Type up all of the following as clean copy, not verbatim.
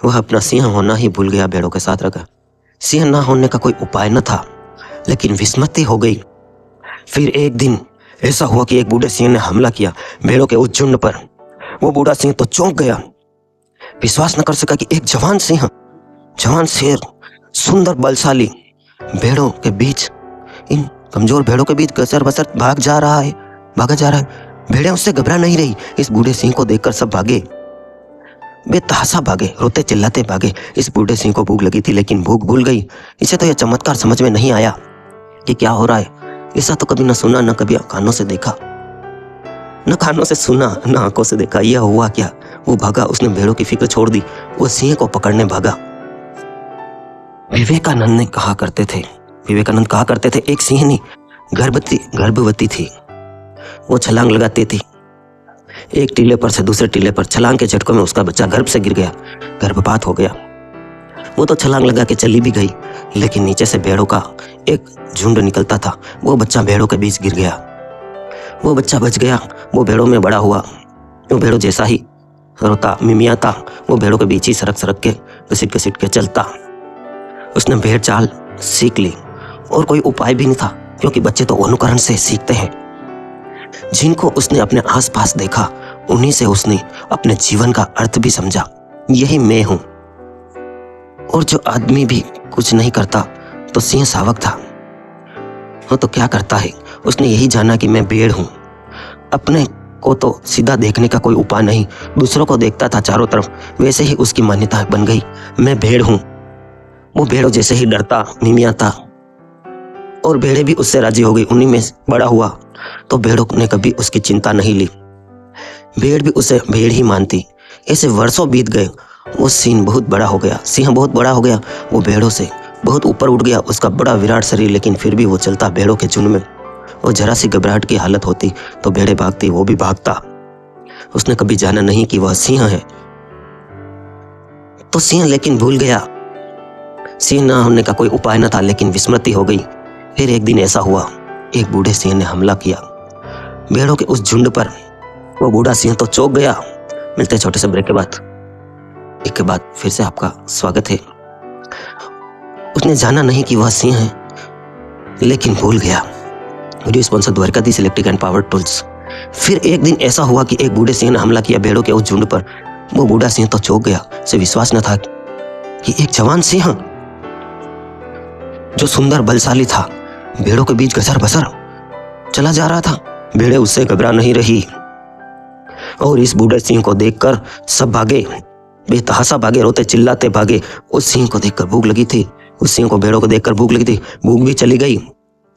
वह अपना सिंह होना ही भूल गया, भेड़ों के साथ रखा। सिंह ना होने का कोई उपाय न था, लेकिन विस्मृति हो गई। फिर एक दिन ऐसा हुआ कि एक बूढ़े सिंह ने हमला किया भेड़ों के उस झुंड पर। वो बूढ़ा सिंह तो चौंक गया, विश्वास न कर सका कि एक जवान सिंह, जवान शेर, सुंदर बलशाली भेड़ों के बीच, इन कमजोर भेड़ों के बीच गसर बसर भागा जा रहा है। भेड़ें उससे घबरा नहीं रही। इस बूढ़े सिंह को देखकर सब भागे, बेतहाशा भागे, रोते चिल्लाते भागे। इस बूढ़े सिंह को भूख लगी थी, लेकिन भूख भूल गई। इसे तो यह चमत्कार समझ में नहीं आया कि क्या हो रहा है। ऐसा तो कभी न सुना, न कभी कानों से देखा, न कानों से सुना, न आंखों से देखा। यह हुआ क्या? वो भागा, उसने भेड़ों की फिक्र छोड़ दी, वो सिंह को पकड़ने भागा। विवेकानंद कहा करते थे, एक सिंहनी गर्भवती थी। वो छलांग लगाती थी, एक टीले पर से दूसरे टीले पर। छलांग के झटकों में उसका बच्चा गर्भ से गिर गया, गर्भपात हो गया। वो तो छलांग लगा के चली भी गई, लेकिन नीचे से भेड़ों का एक झुंड निकलता था। वो बच्चा भेड़ों के बीच गिर गया, वो बच्चा बच गया। वो भेड़ों में बड़ा हुआ, वो भेड़ों जैसा ही रोता मिमियाता, वो भेड़ों के बीच ही सरक के घसीट के चलता। उसने भेड़ चाल सीख ली, और कोई उपाय भी नहीं था, क्योंकि बच्चे तो अनुकरण से सीखते हैं। जिनको उसने अपने आसपास देखा, उन्हीं से उसने अपने जीवन का अर्थ भी समझा। यही मैं हूं। और जो आदमी भी कुछ नहीं करता तो सिंह शावक था। वो तो क्या करता है? उसने यही जाना कि मैं भेड़ हूं। अपने को तो सीधा देखने का कोई उपाय नहीं, दूसरों को देखता था चारों तरफ। वैसे ही उसकी मान्यता बन गई, मैं भेड़ हूं। वो भेड़ों जैसे ही डरता मिमियाता, और भेड़ें भी उससे राजी हो गई। उन्हीं में बड़ा हुआ, तो भेड़ों ने कभी उसकी चिंता नहीं ली। भेड़ भी उसे भेड़ ही मानती। ऐसे वर्षों बीत गए। वो सिंह बहुत बड़ा हो गया। वो भेड़ों से बहुत ऊपर उठ गया। उसका बड़ा विराट शरीर, लेकिन फिर भी वो चलता भेड़ों के झुंड में। और जरा सी घबराहट की हालत होती तो भेड़ें भागती, वो भी भागता। उसने कभी जाना नहीं कि वह सिंह है। तो सिंह लेकिन भूल गया। सिंह ना होने का कोई उपाय न था, लेकिन विस्मृति हो गई। फिर एक दिन ऐसा हुआ, एक बूढ़े सिंह ने हमला किया भेड़ों के उस झुंड पर। वो बूढ़ा सिंह तो चौंक गया। मिलते हैं छोटे से ब्रेक के बाद फिर से आपका स्वागत है। उसने जाना नहीं कि वह सिंह है, लेकिन भूल गया। Video sponsor Dwarkadhish electric and power tools. फिर एक दिन ऐसा हुआ कि एक बूढ़े सिंह ने हमला किया भेड़ों के उस झुंड पर। वो बूढ़ा सिंह तो चौंक गया। उसे विश्वास न था कि एक जवान सिंह, जो सुंदर बलशाली था, भेड़ों के बीच गसर बसर चला जा रहा था। भेड़ें उससे घबरा नहीं रही, और इस बूढ़े सिंह को देखकर सब भागे, बेतहाशा भागे, रोते चिल्लाते भागे। उस सिंह को देखकर भूख लगी थी, उस सिंह को भेड़ों को देखकर भूख लगी थी। भूख भी चली गई।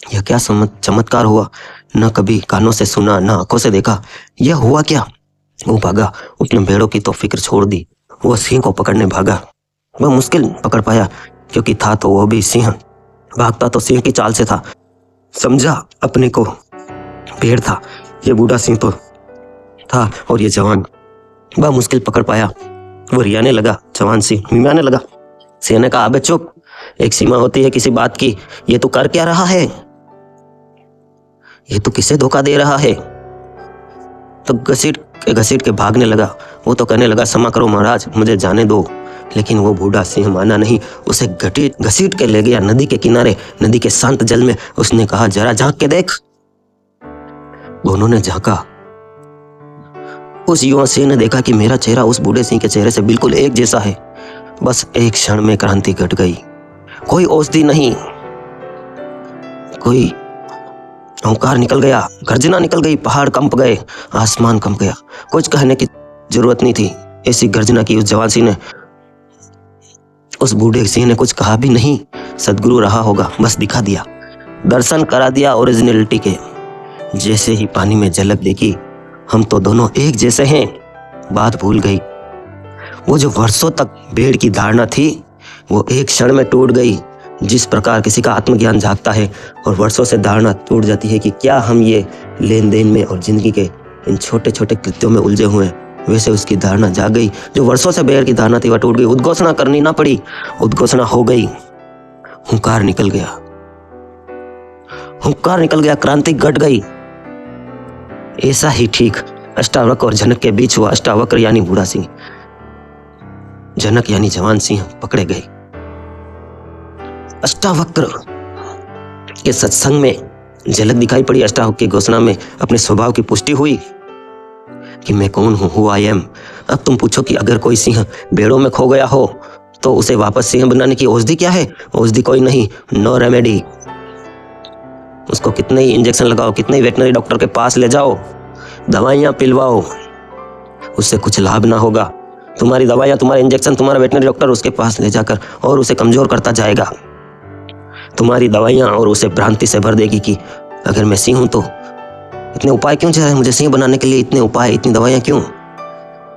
यह क्या चमत्कार हुआ? न कभी कानों से सुना, न आंखों से देखा। यह हुआ क्या? वो भागा, उसने भेड़ों की तो फिक्र छोड़ दी, वो सिंह को पकड़ने भागा। वह मुश्किल पकड़ पाया, क्योंकि था तो वो भी सिंह। भागता तो सिंह की चाल से था। समझा अपने को भेड़ था, ये बूढ़ा सिंह तो था, और ये जवान। वह मुश्किल पकड़ पाया। वो रियाने लगा, जवान सिंह मिमियाने लगा। सिंह ने कहा, अबे चुप, एक सीमा होती है किसी बात की। ये तू कर क्या रहा है? ये तू किसे धोखा दे रहा है? तो घसीट के भागने लगा। वो तो कहने लगा, क्षमा करो महाराज, मुझे जाने दो। लेकिन वो बूढ़ा सिंह माना नहीं। उसे घसीट के ले गया नदी के किनारे, नदी के शांत जल में। उसने कहा, जरा झांक के देख। दोनों ने झांका। उस युवा सिंह ने देखा कि मेरा चेहरा उस बूढ़े सिंह के चेहरे से बिल्कुल एक जैसा है। बस एक क्षण में क्रांति घट गई। कोई औषधि नहीं, कोई ओंकार निकल गया, गर्जना निकल गई, पहाड़ कंप गए, आसमान कंप गया। कुछ कहने की जरूरत नहीं थी। ऐसी गर्जना की उस जवान सिंह ने, उस बूढ़े सिंह ने कुछ कहा भी नहीं। सदगुरु रहा होगा, बस दिखा दिया, दर्शन करा दिया ओरिजिनलिटी के। जैसे ही पानी में झलक देखी, हम तो दोनों एक जैसे हैं। बात भूल गई। वो जो वर्षों तक भेड़ की धारणा थी, वो एक क्षण में टूट गई। जिस प्रकार किसी का आत्मज्ञान जागता है और वर्षों से धारणा टूट जाती है कि क्या हम ये लेन देन में और जिंदगी के इन छोटे छोटे कृत्यों में उलझे हुए हैं, वैसे उसकी धारणा जाग गई। जो वर्षों से भेड़ की धारणा थी वह टूट गई। उद्घोषणा करनी ना पड़ी, उद्घोषणा हो गई। हुंकार निकल गया, क्रांति घट गई। ऐसा ही ठीक अष्टावक्र और जनक के बीच हुआ। अष्टावक्र यानी बूढ़ा सिंह, जनक यानी जवान सिंह पकड़े गए। अष्टावक्र के सत्संग में झलक दिखाई पड़ी। अष्टावक्र की घोषणा में अपने स्वभाव की पुष्टि हुई कि मैं कौन हूं, हु आई एम। अब तुम पूछो कि अगर कोई सिंह भेड़ों में खो गया हो तो उसे वापस सिंह बनाने की औषधि क्या है? औषधि कोई नहीं, नो रेमेडी। उसको कितने ही इंजेक्शन लगाओ, कितने ही वेटनरी डॉक्टर के पास ले जाओ, दवाइयां पिलवाओ, उससे कुछ लाभ ना होगा। तुम्हारी दवाइयां, तुम्हारे इंजेक्शन, तुम्हारा वेटनरी डॉक्टर उसके पास ले जाकर और उसे कमजोर करता जाएगा। तुम्हारी दवाइयां और उसे भ्रांति से भर देगी कि अगर मैं सिंह हूं तो इतने उपाय क्यों चाहे मुझे सिंह बनाने के लिए, इतने उपाय, इतनी दवाइयां क्यों?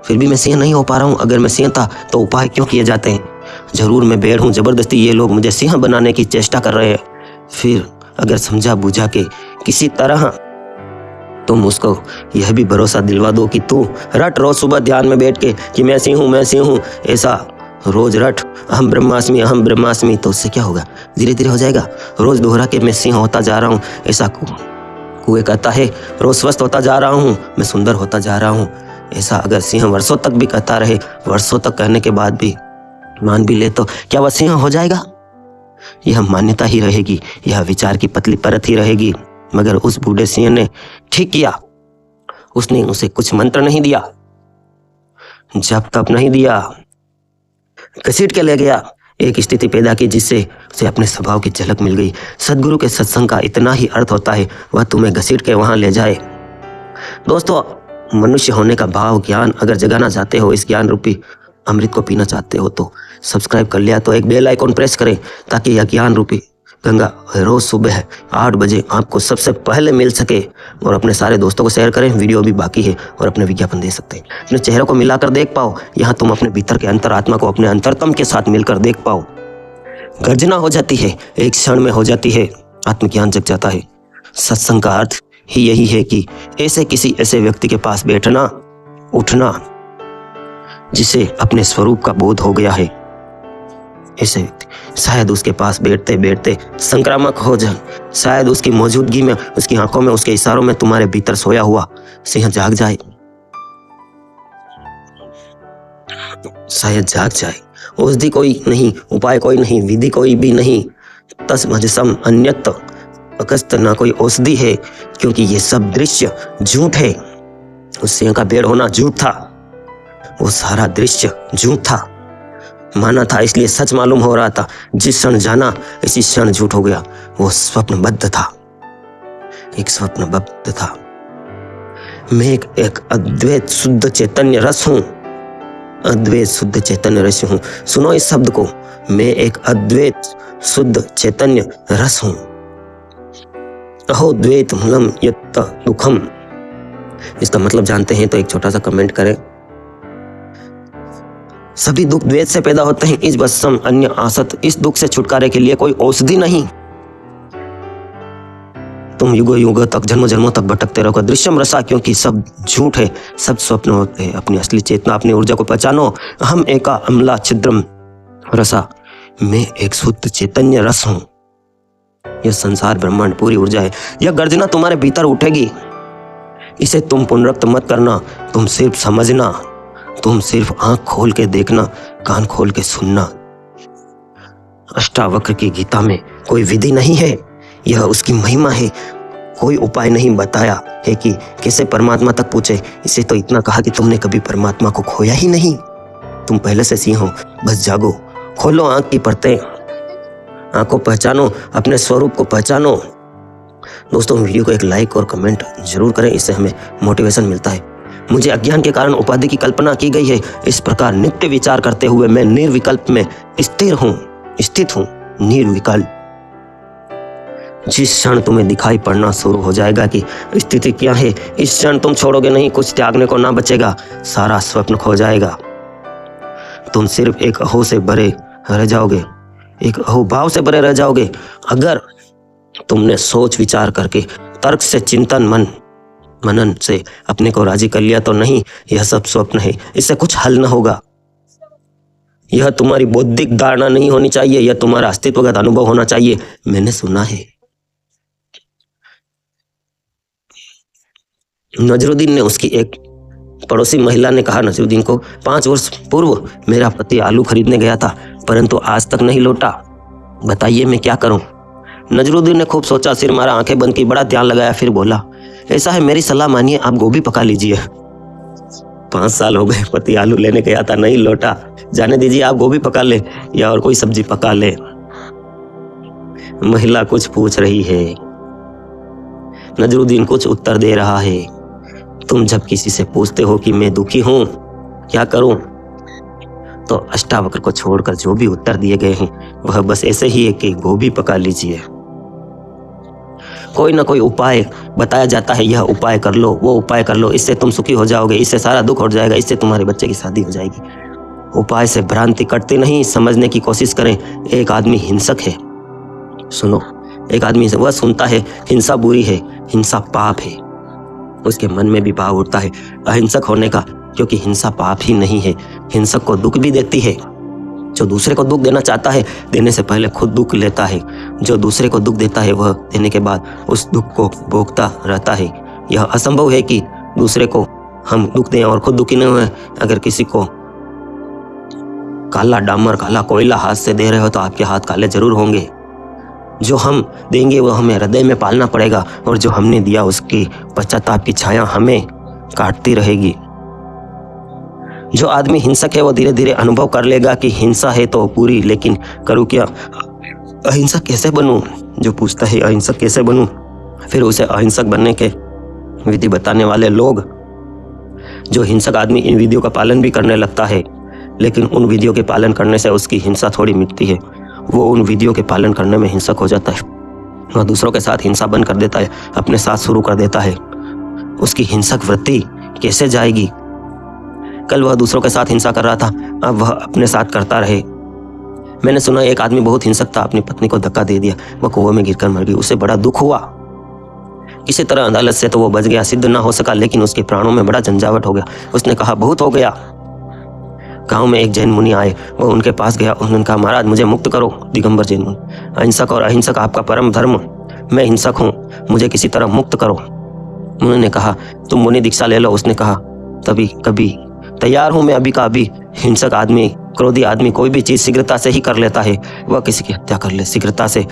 फिर भी मैं सिंह नहीं हो पा रहा हूं। अगर मैं सिंह था तो उपाय क्यों किए जाते हैं? जरूर मैं भेड़ हूं, जबरदस्ती ये लोग मुझे सिंह बनाने की चेष्टा कर रहे हैं। फिर अगर समझा बुझा के किसी तरह तुम उसको यह भी भरोसा दिलवा दो कि तू रट, रोज सुबह ध्यान में बैठ के कि मैं सिंह हूं, मैं सिंह हूं, ऐसा रोज रट, अहम ब्रह्मास्मि, अहम ब्रह्मास्मि, तो उससे क्या होगा? धीरे धीरे हो जाएगा। रोज दोहरा के मैं सिंह होता जा रहा हूं, ऐसा कुएं कहता है। रोज स्वस्थ होता जा रहा हूं, मैं सुंदर होता जा रहा हूं, ऐसा अगर सिंह वर्षों तक भी कहता रहे, वर्षों तक कहने के बाद भी मान भी ले, तो क्या वह सिंह हो जाएगा? यह मान्यता ही रहेगी, यह विचार की पतली परत ही रहेगी। मगर उस बूढ़े सिंह ने ठीक किया। उसने उसे कुछ मंत्र नहीं दिया, जब तक नहीं दिया, घसीट के ले गया। एक स्थिति पैदा की जिससे उसे अपने स्वभाव की झलक मिल गई। सदगुरु के सत्संग का इतना ही अर्थ होता है, वह तुम्हें घसीट के वहां ले जाए। दोस्तों, मनुष्य होने का भाव, ज्ञान अगर जगाना चाहते हो, इस ज्ञान रूपी अमृत को पीना चाहते हो, तो सब्सक्राइब कर लिया तो एक बेल आइकॉन प्रेस करें ताकि यह ज्ञान रूपी गंगा रोज सुबह 8 बजे आपको सबसे पहले मिल सके। और अपने सारे दोस्तों को शेयर करें। वीडियो भी बाकी है और अपने विज्ञापन दे सकते हैं। अपने चेहरे को मिलाकर देख पाओ, यहाँ तुम अपने भीतर के अंतरात्मा को अपने अंतरतम के साथ मिलकर देख पाओ। गर्जना हो जाती है, एक क्षण में हो जाती है, आत्मज्ञान जग जाता है। सत्संग का अर्थ ही यही है कि किसी ऐसे व्यक्ति के पास बैठना, उठना जिसे अपने स्वरूप का बोध हो गया है। ऐसे व्यक्ति शायद उसके पास बैठते बैठते संक्रामक हो जाए, शायद उसकी मौजूदगी में, उसकी आंखों में, उसके इशारों में तुम्हारे भीतर सोया हुआ सिंह जाग जाए, शायद जाग जाए। औषधि कोई नहीं, उपाय कोई नहीं, विधि कोई भी नहीं, तस्मजसम अन्यत अकस्त, ना कोई औषधि है, क्योंकि ये सब दृश्य झूठ है। उस सिंह का भेड़ होना झूठ था, वो सारा दृश्य झूठ था। माना था इसलिए सच मालूम हो रहा था, जिस क्षण जाना इसी क्षण झूठ हो गया। वो स्वप्नबद्ध था, एक स्वप्नबद्ध था। मैं एक अद्वैत शुद्ध चैतन्य रस हूं, अद्वैत शुद्ध चैतन्य रस हूं। सुनो इस शब्द को, मैं एक अद्वैत शुद्ध चैतन्य रस हूं। अहो द्वैत मूलम यत् दुखम, इसका मतलब जानते हैं तो एक छोटा सा कमेंट करें। सभी दुख द्वैत से पैदा होते हैं। इस बसम अन्य आसत, इस दुख से छुटकारे के लिए कोई औषधि नहीं। तुम युगों युगों तक, जन्मों जन्मों तक भटकते रहोगे। दृश्यम रसा, क्योंकि सब झूठ है, सब स्वप्न होते हैं। अपनी असली चेतना, अपनी ऊर्जा को पहचानो। हम एका अम्ला छिद्रम रसा, मैं एक शुद्ध चैतन्य रस हूं। यह संसार ब्रह्मांड पूरी ऊर्जा है। यह गर्जना तुम्हारे भीतर उठेगी, इसे तुम पुनरुक्त मत करना, तुम सिर्फ समझना, तुम सिर्फ आंख खोल के देखना, कान खोल के सुनना। अष्टावक्र की गीता में कोई विधि नहीं है, यह उसकी महिमा है। कोई उपाय नहीं बताया है कि कैसे परमात्मा तक पूछे। इसे तो इतना कहा कि तुमने कभी परमात्मा को खोया ही नहीं। तुम पहले से सिंह हो, बस जागो, खोलो आंख की परतें, आंख को पहचानो, अपने स्वरूप को पहचानो। दोस्तों, वीडियो को एक लाइक और कमेंट जरूर करें, इससे हमें मोटिवेशन मिलता है। मुझे अज्ञान के कारण उपाधि की कल्पना की गई है। इस प्रकार नित्य विचार करते हुए मैं निर्विकल्प में स्थित हूं, निर्विकल्प। जिस क्षण तुम्हें दिखाई पड़ना शुरू हो जाएगा कि स्थिति क्या है, इस क्षण तुम छोड़ोगे नहीं, कुछ त्यागने को ना बचेगा, सारा स्वप्न खो जाएगा। तुम सिर्फ एक अहो से भरे रह जाओगे, एक अहो भाव से भरे रह जाओगे। अगर तुमने सोच विचार करके, तर्क से, चिंतन मनन से अपने को राजी कर लिया तो नहीं, यह सब स्वप्न है, इससे कुछ हल न होगा। यह तुम्हारी बौद्धिक धारणा नहीं होनी चाहिए, यह तुम्हारा अस्तित्वगत अनुभव होना चाहिए। मैंने सुना है नजरुद्दीन ने उसकी एक पड़ोसी महिला ने कहा नजरुद्दीन को, 5 वर्ष पूर्व मेरा पति आलू खरीदने गया था, परंतु आज तक नहीं लौटा। बताइए मैं क्या करूं? नजरुद्दीन ने खूब सोचा, सिर मारा, आंखें बंद की, बड़ा ध्यान लगाया, फिर बोला, ऐसा है, मेरी सलाह मानिए, आप गोभी पका लीजिए। 5 साल हो गए, पति आलू लेने गया था, नहीं लौटा, जाने दीजिए, आप गोभी पका ले या और कोई सब्जी पका ले। महिला कुछ पूछ रही है, नजरुद्दीन कुछ उत्तर दे रहा है। तुम जब किसी से पूछते हो कि मैं दुखी हूं, क्या करूं, तो अष्टावक्र को छोड़कर जो भी उत्तर दिए गए हैं वह बस ऐसे ही है कि गोभी पका लीजिए। कोई ना कोई उपाय बताया जाता है, यह उपाय कर लो, वो उपाय कर लो, इससे तुम सुखी हो जाओगे, इससे सारा दुख हट जाएगा, इससे तुम्हारे बच्चे की शादी हो जाएगी। उपाय से भ्रांति कटती नहीं, समझने की कोशिश करें। एक आदमी हिंसक है, सुनो, एक आदमी वह सुनता है हिंसा बुरी है, हिंसा पाप है, उसके मन में भी भाव उठता है अहिंसक होने का, क्योंकि हिंसा पाप ही नहीं है, हिंसक को दुख भी देती है। जो दूसरे को दुख देना चाहता है, देने से पहले खुद दुख लेता है। जो दूसरे को दुख देता है, वह देने के बाद उस दुख को भोगता रहता है। यह असंभव है कि दूसरे को हम दुख दें और खुद दुखी न हुए। अगर किसी को काला डामर, काला कोयला हाथ से दे रहे हो तो आपके हाथ काले जरूर होंगे। जो हम देंगे वो हमें हृदय में पालना पड़ेगा, और जो हमने दिया उसकी पश्चाताप की छाया हमें काटती रहेगी। जो आदमी हिंसक है वो धीरे धीरे अनुभव कर लेगा कि हिंसा है तो पूरी, लेकिन करूँ क्या, अहिंसक कैसे बनूं? जो पूछता है अहिंसक कैसे बनूं, फिर उसे अहिंसक बनने के विधि बताने वाले लोग, जो हिंसक आदमी इन विधियों का पालन भी करने लगता है, लेकिन उन विधियों के पालन करने से उसकी हिंसा थोड़ी मिटती है। वो उन विधियों के पालन करने में हिंसक हो जाता है, वह दूसरों के साथ हिंसा बंद कर देता है, अपने साथ शुरू कर देता है। उसकी हिंसक वृत्ति कैसे जाएगी? कल वह दूसरों के साथ हिंसा कर रहा था, अब वह अपने साथ करता रहे। मैंने सुना एक आदमी बहुत हिंसक था, अपनी पत्नी को धक्का दे दिया, वह कुएं में गिरकर मर गई। उसे बड़ा दुख हुआ। किसी तरह अदालत से तो वो बच गया, सिद्ध ना हो सका, लेकिन उसके प्राणों में बड़ा झंझावट हो गया। उसने कहा बहुत हो गया। गांव में एक जैन मुनि आए, वो उनके पास गया। उन्होंने कहा महाराज मुझे मुक्त करो। दिगंबर जैन मुनि, अहिंसक और अहिंसक आपका परम धर्म, मैं हिंसक हूँ, मुझे किसी तरह मुक्त करो। मुनि ने कहा तुम मुनि दीक्षा ले लो। उसने कहा तभी कभी तैयार हूं मैं अभी का अभी। हिंसक आदमी, क्रोधी आदमी कोई भी चीज शीघ्रता से ही कर लेता है। वह किसी की हत्या कर ले शीघ्रता से,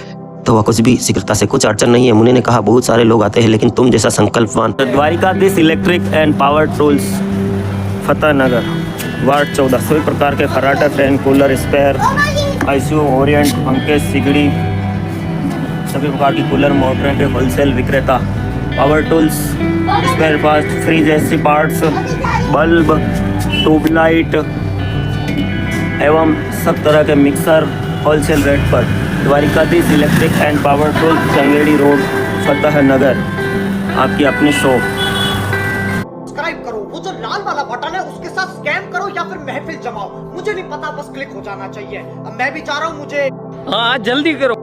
तो वह कुछ भी शीघ्रता से, कुछ अड़चन नहीं है। मुनि ने कहा बहुत सारे लोग आते हैं, लेकिन तुम जैसा संकल्पवान। Dwarkadhish electric and power tools, Fateh Nagar, ward 14। सभी प्रकार के खराटा, fan, cooler, spare, ICU, Orient, पंखे, सिगड़ी, सभी प्रकार की कूलर मोटरें के होलसेल विक्रेता। Power tools, spare parts, fridge, AC parts, bulb, tubelight एवं सब तरह के मिक्सर होलसेल रेट पर। Dwarkadhish electric and power tools, Changedi road, Fateh Nagar, आपकी अपनी शॉप। सब्सक्राइब करो, वो जो लाल वाला बटन है उसके साथ स्कैम करो या फिर महफिल जमाओ, मुझे नहीं पता, बस क्लिक हो जाना चाहिए। अब मैं भी जा रहा हूँ, मुझे हाँ जल्दी करो।